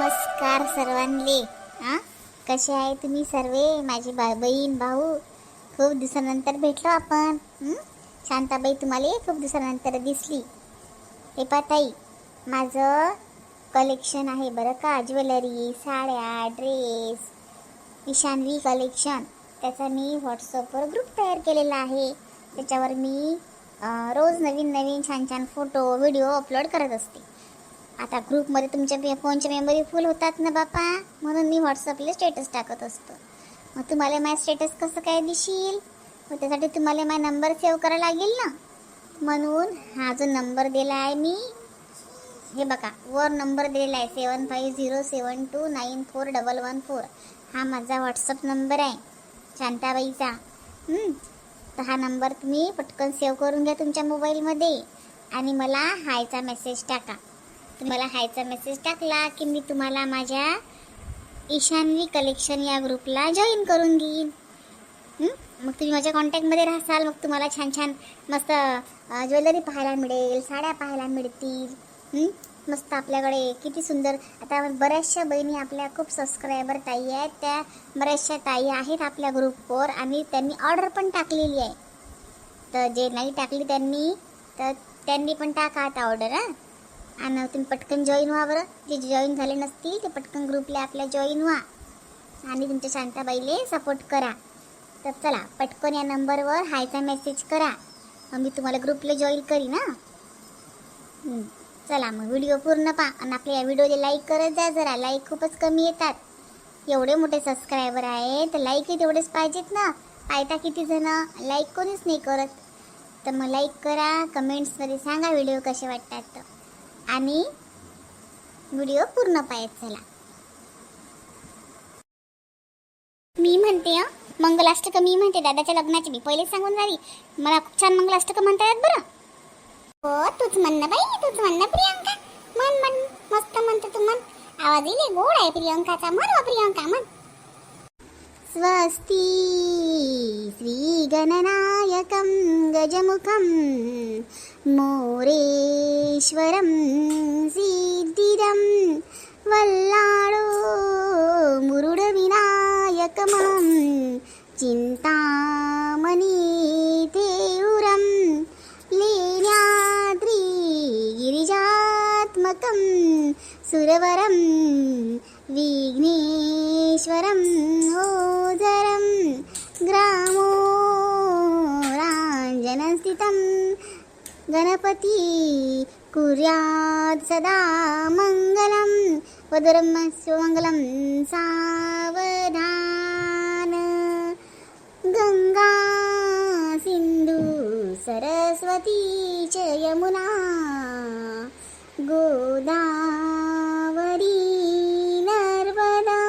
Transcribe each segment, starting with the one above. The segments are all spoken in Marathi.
नमस्कार सर्वांले. कसे आहे तुम्ही सर्वे माझी बहीण भाऊ? खूप दिवसानंतर भेटलो आपण. शांताबाई तुम्हाला खूप दिवसानंतर दिसली. हे पाताई माझं कलेक्शन आहे बरं का, ज्वेलरी, साड्या, ड्रेस, ईशान्वी कलेक्शन. त्याचा मी व्हॉट्सअपवर ग्रुप तयार केलेला आहे. त्याच्यावर मी रोज नवीन नवीन छान छान फोटो व्हिडिओ अपलोड करत असते. आता ग्रुपमध्ये तुमच्या फोनच्या मेमरी फुल होतात ना बापा, म्हणून मी व्हॉट्सअपला स्टेटस टाकत असतो. मग तुम्हाला माझा स्टेटस कसं काय दिसेल? मग त्यासाठी तुम्हाला माझा नंबर सेव्ह करायला लागेल ना. म्हणून हा जो नंबर दिला आहे मी, हे बघा वर नंबर दिलेला आहे 7507294114. हा माझा व्हॉट्सअप नंबर आहे शांताबाईचा. तर हा नंबर तुम्ही पटकन सेव्ह करून घ्या तुमच्या मोबाईलमध्ये आणि मला हायचा मेसेज टाका. तुम्हाला हायचा मेसेज टाकला की मी तुम्हाला माझ्या ईशान्वी कलेक्शन या ग्रुपला जॉईन करून घेईन. मग तुम्ही माझ्या कॉन्टॅक्टमध्ये राहाल. मग तुम्हाला छान छान मस्त ज्वेलरी पाहायला मिळेल, साड्या पाहायला मिळतील. मस्त आपल्याकडे किती सुंदर. आता बऱ्याचशा बहिणी आपल्या खूप सबस्क्रायबर ताई आहेत, त्या बऱ्याचशा ताई आहेत आपल्या ग्रुपवर आणि त्यांनी ऑर्डर पण टाकलेली आहे. तर जे नाही टाकली त्यांनी पण टाका आता ऑर्डर. आणि तुम्ही पटकन जॉईन व्हा बरं. जे जॉईन झाले नसतील ते पटकन ग्रुपला आपल्या जॉईन व्हा आणि तुमच्या शांताबाईले सपोर्ट करा. तर चला पटकन या नंबरवर हायचा मेसेज करा, मग मी तुम्हाला ग्रुपला जॉईन करीन ना. चला मग व्हिडिओ पूर्ण पहा आणि आपल्या या व्हिडिओला लाईक करत जा जरा. लाईक खूपच कमी येतात. एवढे मोठे सबस्क्रायबर आहे तर लाईकही तेवढेच पाहिजेत ना. पाहता किती जण, लाईक कोणीच नाही करत. तर मग लाईक करा, कमेंट्समध्ये सांगा व्हिडिओ कसे वाटतात तर, आणि व्हिडिओ पूर्ण पाहायचा. चला मी म्हणते मंगलाष्टक मी म्हणते दादाच्या लग्नाची. मी पहिलेच सांगून झाली, मला खूप छान मंगलाष्टक म्हणता येत बरं. हो तूच म्हण ना बाई, तूच म्हण ना प्रियंका. मन मस्त म्हणते तू. मन आवाज येईल गोड आहे प्रियंकाचा. म्हण प्रियंका म्हण. स्वस्ती श्री गणनायकं गजमुखं मोरेश्वरं सिद्धिदं वल्लाळो मुरुडविनायकमं चिन्तामणितेरुरं लेण्याद्रि गिरिजात्मकं सुरवरं विघ्नेश्वरं ओझरं ग्रामोराञ्जनस्थितं गणपती कुर्यात् सदा मङ्गलं वदुरं सुमङ्गलं सावधान. गंगा सिंधु सरस्वती च यमुना गोदावरी नर्मदा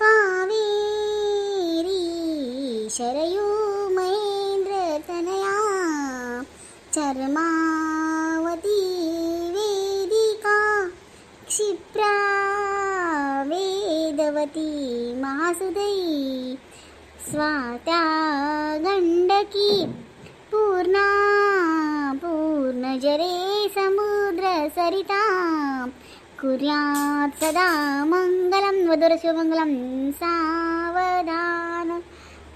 कावेरी शरयू महेंद्रतनया चर्मावती वेदिका क्षिप्रा वेदवती महासुदयी स्वात्या गंडकी पूर्णा पूर्णजरे समुद्र सरिता कुर्यात् सदा मङ्गलं वदुरशिवमङ्गलं सावधान.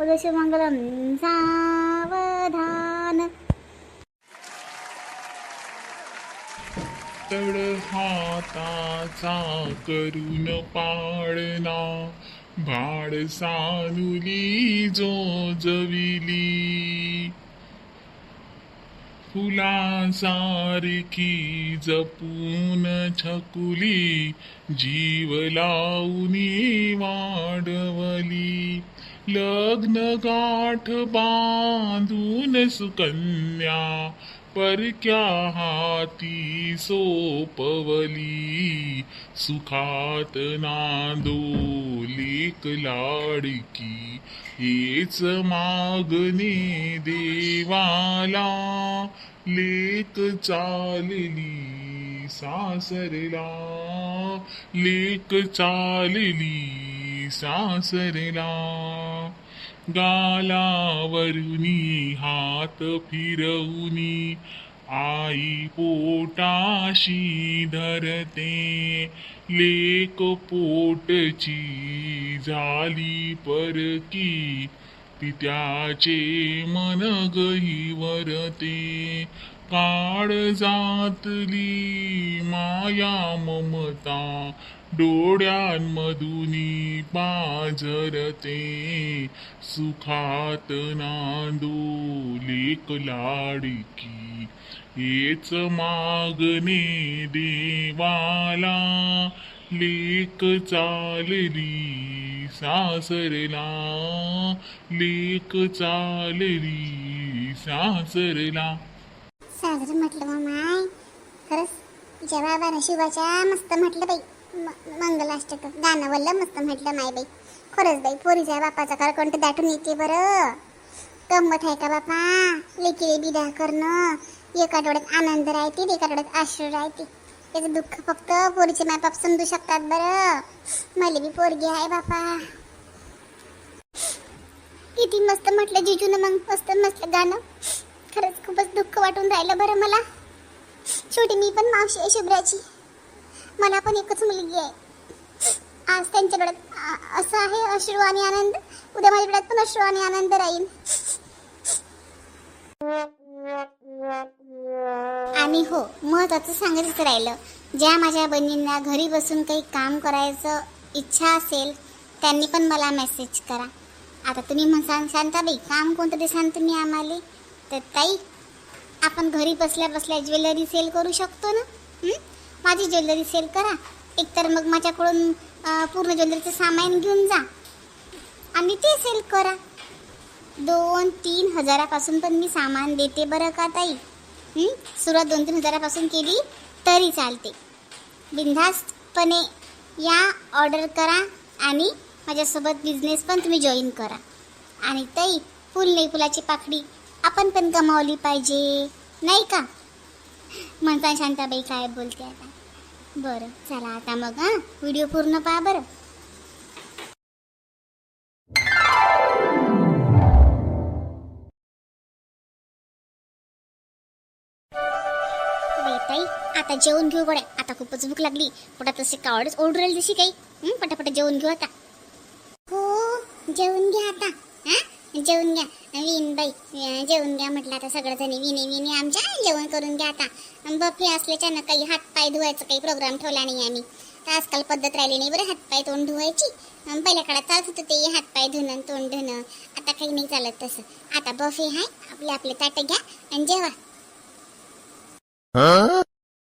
वदुरशिवमङ्गलं सावधान. तड हाताचा करून पाळणा भाड सानुली जो जविली फुलासारखी जपून छकुली जीव लावणी वाढवली लग्न गाठ बांधून सुकन्या परक्या हाती सोपवली सुखात नांदो लेक लाडकी हेच मागणे देवाला लेक चालली सासरला लेक चालली सासरला गालावरुनी हात फिरवुनी आई पोटाशी धरते, लेक पोटची झाली परकी, पित्याचे मन गहिवरते, काळजातली माया ममता डोळ्यांमधुनी पाझरते, सुखात नांदू लेक लाडकी, हेच मागणे देवाला, लेक चालली सासरला, लेक चालली सासरला. साजरं म्हटलं मामाय, खरंच तिच्या बाबा नशिबाच्या मस्त म्हटलं बाई. मंगलाष्टक गाणं वल्लं मस्त म्हटलं माय बाई. खरंच बाई, पोरीच्या बापाचा करकंठ दाटून येते बरं. गंमत आहे का बापा, लेकीले बिदा करणं. एका डोळ्यात आनंद राहते, एका डोळ्यात अश्रू राहते. त्याचं दुःख फक्त पोरीचे मायबाप समजू शकतात बरं. मला बी पोरगी आहे बापा. किती मस्त म्हटलं जिजून, मग मस्त मस्त गाणं. खरंच खूपच दुःख वाटून राहिलं बरं मला. शेवटी मी पण मावशी आहे शुभ्राची. मला पण एकच मुलगी आहे. आज त्यांच्या डोळ्यात असं आहे अश्रू आणि आनंद, उद्या माझ्या डोळ्यात पण अश्रू आणि आनंद राहील. आणि हो, महत्वाचं सांगायचं राहिलं, ज्या माझ्या बहिणींना घरी बसून काही काम करायचं इच्छा असेल त्यांनी पण मला मेसेज करा. आता तुम्ही म्हणसान शांताबाई काम कोणतं देसान तुम्ही आम्हाला, तर ताई आपण घरी बसल्या बसल्या ज्वेलरी सेल करू शकतो ना. माझी ज्वेलरी सेल करा, एकतर मग माझ्याकडून पूर्ण ज्वेलरीचं सामान घेऊन जा आणि ते सेल करा. 2-3 हजारापासून पण मी सामान देते बरं का ताई. सुरुवात 2-3 हजारापासून केली तरी चालते. बिनधास्तपणे या, ऑर्डर करा आणि माझ्यासोबत बिझनेस पण तुम्ही जॉईन करा. आणि ताई फुल नाही फुलाची पाकडी आपण पण कमावली पाहिजे, नाही का. म्हणता शांताबाई काय बोलते आता. बरं चला आता मग व्हिडिओ पूर्ण पहा बरं. ताई आता जेवण घेऊ बडे. आता खूपच भूक लागली, पोटात असे कावडच ओढून राहिली जशी काही. पटापट जेवण घेऊ आता. हो जेवून घ्या आता. जेवून घ्या विनबाई, जेवून घ्या म्हटलं. आता सगळ्याजणी विने आमच्या जेवण करून घ्या आता. बफे असल्याच्यानं काही हातपाय धुवायचं काही प्रोग्राम ठेवला नाही आम्ही. तर आजकाल पद्धत राहिली नाही बरं हातपाय तोंड धुवायची. पहिल्या काळात चालत होतं ते हातपाय धुणं तोंड धुणं. आता काही नाही चालत तसं. आता बफे आहे, आपले आपले ताटं घ्या आणि जेवा.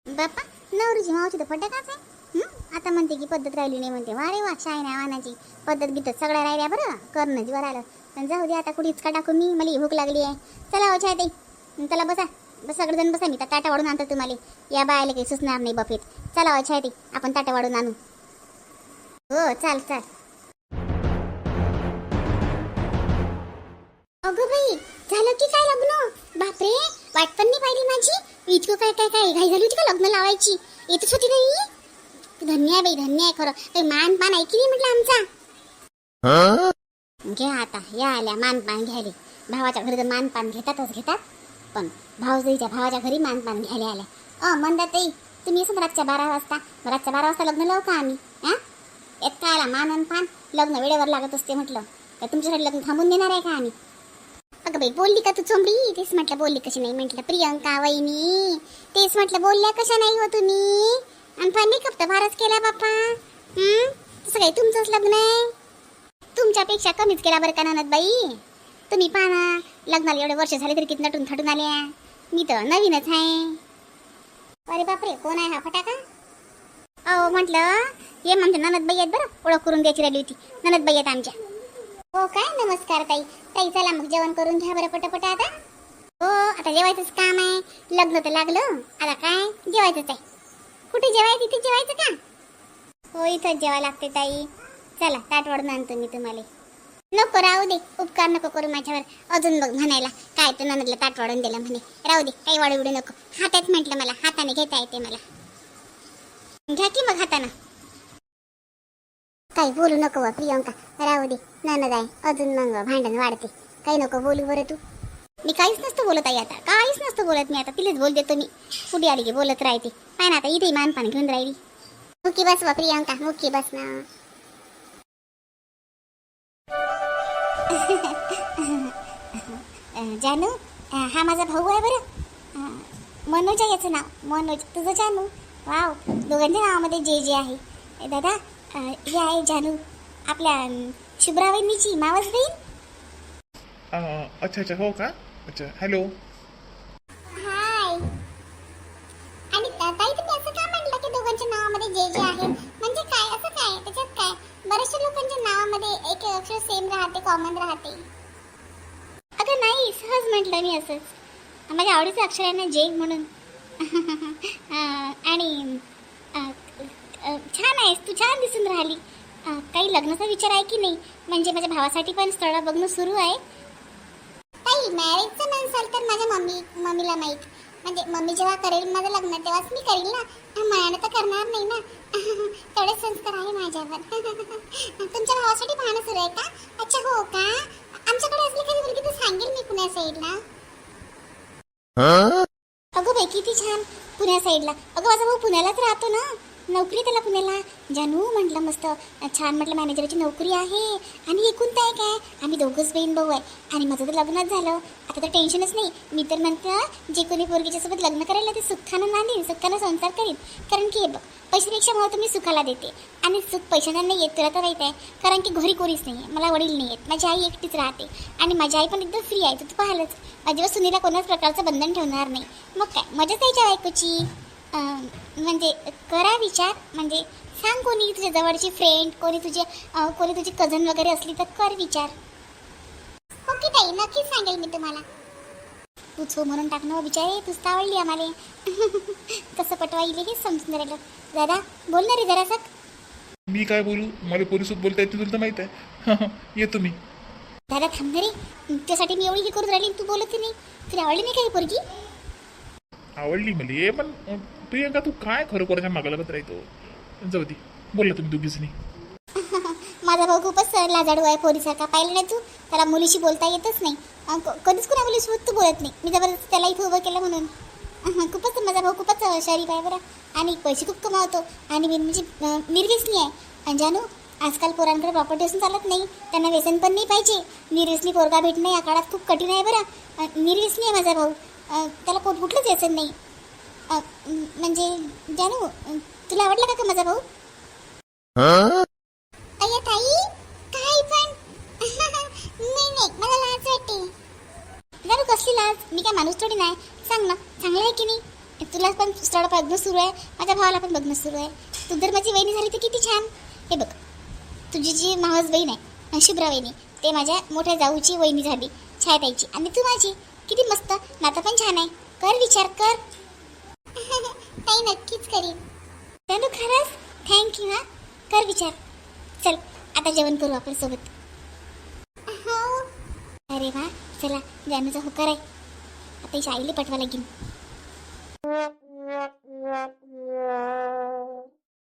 बापा नवरीची मावशी तर फटाकाच आहे. आता म्हणते की पद्धत राहिली नाही म्हणते. वा रे वा, शाय ना वानाची पद्धत गीत सगळ्या राहिल्या बरं. करणं जीवर आलं. पण जाऊ दे आता, कुठे इचका टाकून मी, मला भूक लागली आहे. चला अच्छा ताई, चला बसा बस सगळेजण बसा. मी तर ताटा वाढून आणतो तुम्हाला. या बायाला काही सुचणार नाही बफेत. चला अच्छा ताई, आपण ताटा वाढून आणू. हो चाल चाल. अगं बाई, झालं की काय लग्न? बापरे, वाट पण नाही पाहिली माझी. इतकं काय काय काय घाई झाली होती का लग्न लावायची? येतच होती नाही. धन्य आहे बाई, धन्य आहे खरं. काही मान पान आहे की नाही म्हटलं आमचा. घ्या आता, या आल्या मानपान घ्यायला. भावाच्या घरी तर मानपान घेतात, पण भाऊजाईच्या भावाच्या घरी मानपान घ्यायला आल्या. म्हणतात ताई तुम्ही असं रातच्या 12 वाजता, रातच्या 12 वाजता लग्न लावू का आम्ही? येत काय आला मान आणि पान, लग्न वेळेवर लागत असते म्हटलं. तर तुमच्यासाठी लग्न थांबून देणार आहे का आम्ही? अगं बाई बोलली का तू चोंबडी? तेच म्हटलं बोलली कशी नाही म्हटलं. प्रियंका वहिनी तेच म्हटलं, बोलल्या कशा नाही हो तुम्ही? आणि पण मेकअप तर फारच केला बाप्पा. तसं काही तुमचंच लग्न आहे, तुमच्यापेक्षा कमीच केला बरं का ननद बाई. तुम्ही पाहा लग्नाला एवढे वर्ष झाले तरी किती नटून थटून आल्या. मी तर नवीनच आहे. अरे बापरे, कोण आहे हा फटाका? अहो म्हटलं ये आमच्या ननद बाई आहेत बरं, ओळख करून द्यायची राहिली होती. ननद बाई आहेत आमच्या. हो काय, नमस्कार ताई. ताई चला मग जेवण करून घ्या बरं पटापट आता. हो आता जेवायचंच काम आहे. लग्न तर लागलं, आता काय जेवायचंच आहे. कुठे जेवायचं? तिथे जेवायचं का? हो इथंच जेवायला लागते ताई. चला ताट वाढून आणतो मी तुम्हाला. नको राहू दे, उपकार नको करू माझ्यावर. अजून बघ म्हणायला काय तर ननदला ताट वाढून दिलं म्हणे. राहू दे, काही वाढू बिडू नको. हातात म्हटलं मला, हाताने घेता येते मला. घ्या की मग हातानं. काही बोलू नको व प्रियंका, राहू दे. ननद आहे अजून मग भांडण वाढते. काही नको बोलू बरं तू. मी काहीच नसतो बोलत आई, आता काहीच नसतो बोलत मी, आता तिलाच बोल देतो मी. कुठे आली की बोलत राहते. काय ना आता इथे मानपान घेऊन राहिली. मुकी बस वा प्रियांका, मुकी बस ना. जानू, हा माझा भाऊ आहे बरं. मनोज आहे याचं नाव, मनोज. तुझं जानू. वाव, दोघांच्या नावामध्ये जे जे आहे. दादा, हे आहे जानू, आपल्या शुभ्रावहिनीची मावस बहीण. अच्छा अच्छा, हो का? अच्छा, हॅलो. हाय. आणि ताई तुम्ही असं का म्हटलं की दोघांच्या नावामध्ये जे जे आहे? म्हणजे काय, असं काय त्याच्यात काय? बऱ्याचशा लोकांच्या नावामध्ये एक अक्षर सेम राहते, कॉमन राहते. अगं नाही, सहज म्हटलं मी असंच. माझ्या आवडीचं अक्षर आहे ना जे, म्हणून. आणि छान आहेस तू, छान दिसून राहिली. काही लग्नाचा विचार आहे की नाही? म्हणजे माझ्या भावासाठी पण स्थळ बघणं सुरू आहे. ताई, मॅरेजचं नसाल तर माझ्या मम्मीला माहीत. म्हणजे मम्मी जेव्हा करेल माझं लग्न तेव्हाच मी करेल ना. मनाने तर करणार नाही ना. तेवढेच संस्कार आहे माझ्यावर. तुमच्या भावासाठी पाहणं सुरू आहे का? अच्छा, हो का? आमच्याकडे असली कधी मुलगी तर सांगेल मी पुण्या साईडला. अगं बाई, किती छान. पुण्या साईडला. अगं माझा भाऊ पुण्यालाच राहतो ना, नोकरी त्याला पुण्याला. जानू म्हटलं मस्त छान, म्हटलं मॅनेजरची नोकरी आहे. आणि एकूण काय काय, आम्ही दोघंच बहीण भाऊ आहे. आणि माझं तर लग्नच झालं, आता तर टेन्शनच नाही. मी तर म्हणतं जे कोणी पोरगीच्या सोबत लग्न करायला ते सुखानं नांदेल, सुखानं संसार करीन. कारण की हे बघ, पैशापेक्षा महत्त्व मी सुखाला देते. आणि सुख पैशाने नाही येत, तुला तर माहीत आहे. कारण की घरी कोणीच नाही आहे, मला वडील नाही आहेत, माझी आई एकटीच राहते. आणि माझी आई पण एकदम फ्री आहे, तू पाहिलंच. माझ्यावर सुनीला कोणाच प्रकारचं बंधन ठेवणार नाही. मग काय मजा त्याच्या बायकोची. म्हणजे करा विचार. म्हणजे सांग, कोणी तुझ्या जवळची फ्रेंड, कोणी तुझी कझन वगैरे असली तर कर विचार. ओके ताई, नक्कीच सांगेल मी तुम्हाला. तूच हो म्हणून टाकणं विचार, तूच आवडली आम्हाला. कसं पटवायले हे समजून राहिलं. दादा बोल ना रे जरासं. मी काय बोलू? मला पोरीसोबत बोलता येते, तुला तर माहित आहे. येतो मी. दादा थांब रे, त्यासाठी मी एवढी हे करून राहिली, तू बोलत नाही. तुला आवडली नाही काही पोरगी? आवडली मला, पण प्रियंका तू काय खरं कोणाच्या मागं लागत राहतो? जाऊ दे, बोलला तुम्ही दोघीच नाही. माझा भाऊ खूपच लाजाडू आहे पोरीसारखा. पाहिलं नाही तू, त्याला मुलीशी बोलता येतच नाही. कधीच कोणा मुलीसोबत तू बोलत नाही. मी जबरदस्त त्याला इथं उभं केलं म्हणून. खूपच माझा भाऊ खूपच शरीफ आहे बरं. आणि पैसे खूप कमावतो. आणि म्हणजे निर्व्यसनी आहे. आणि जानू, आजकाल पोरांकडे प्रॉपर्टी असून चालत नाही, त्यांना व्यसन पण नाही पाहिजे. निर्व्यसनी पोरगा भेटणं या काळात खूप कठीण आहे बरं. निर्व्यसनी आहे माझा भाऊ, त्याला कुठलंच व्यसन नाही. म्हणजे जानू, तुला आवडला का माझा भाऊ? अय्या ताई, काय पण. नाही, मला लाज वाटते. जानू, कसली लाज? मी काय माणूस थोडी नाही. सांग ना, चांगलं आहे की नाही? तुला पण स्थळ बघणं सुरू आहे, माझ्या भावाला पण बघणं सुरू आहे. तू जर माझी वहिनी झाली तर किती छान. हे बघ, तुझी जी मावस बहीण आहे शुभ्रा वहिनी, ते माझ्या मोठ्या जाऊची वहिनी झाली, छायाताईची. आणि तू माझी. किती मस्त नातं पण छान आहे. कर विचार कर. ताई नक्कीच करीन. जानू खरंच थँक्यू. हा, कर विचार. चल आता जेवण करू आपण सोबत. हो. अरे वा, चला. जानूचा होकार आहे, आता हिच्या आईला पटवा लागेल.